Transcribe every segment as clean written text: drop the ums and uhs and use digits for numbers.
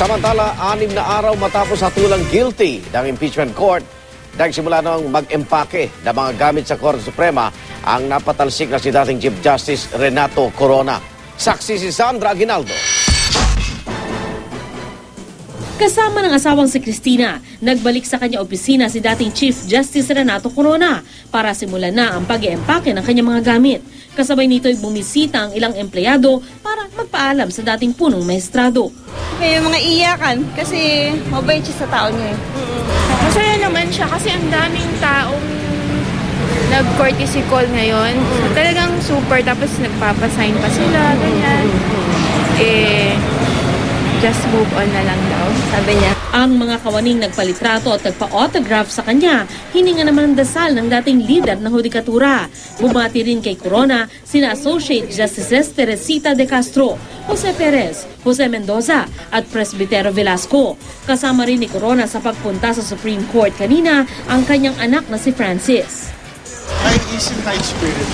Samantala, 6 na araw matapos hatulang guilty ng impeachment court, nagsimula nang mag-empake ng mga gamit sa Korte Suprema ang napatalsik na si dating Chief Justice Renato Corona. Saksi si Sandra Aguinaldo. Kasama ng asawang si Cristina, nagbalik sa kanya opisina si dating Chief Justice Renato Corona para simulan na ang pag-eempake ng kanyang mga gamit. Kasabay nito'y bumisita ang ilang empleyado para magpaalam sa dating punong maestrado. May mga iyakan kasi mabait siya sa tao niya eh. Masaya naman siya kasi ang daming taong nag-courtesy call ngayon. So, talagang super, tapos nagpapasign pa sila, ganyan. Just move on na lang daw, sabi niya. Ang mga kawaning nagpalitrato at nagpa-autograph sa kanya, hininga naman ang dasal ng dating lider ng hudikatura. Bumati rin kay Corona sina Associate Justices Teresita de Castro, Jose Perez, Jose Mendoza at Presbitero Velasco. Kasama rin ni Corona sa pagpunta sa Supreme Court kanina ang kanyang anak na si Francis. High-isip, high-spirit.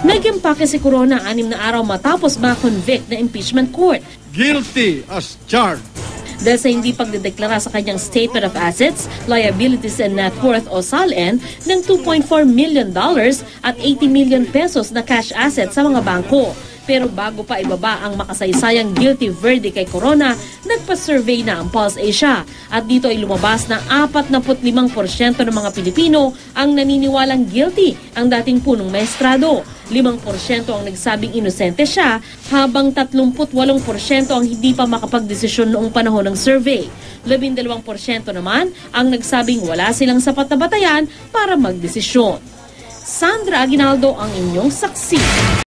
Nag-empake si Corona 6 na araw matapos ma-convict na impeachment court. Guilty as charged. Dahil sa hindi pagdedeklara sa kanyang Statement of Assets, Liabilities and Net Worth o SALN ng $2.4 million at 80 million pesos na cash assets sa mga bangko. Pero bago pa ibaba ang makasaysayang guilty verdict kay Corona, nagpa-survey na ang Pulse Asia. At dito ay lumabas na 45% ng mga Pilipino ang naniniwalang guilty ang dating punong maestrado. 5% ang nagsabing inosente siya, habang 38% ang hindi pa makapagdesisyon noong panahon ng survey. 12% naman ang nagsabing wala silang sapat na batayan para magdesisyon. Sandra Aguinaldo ang inyong saksi.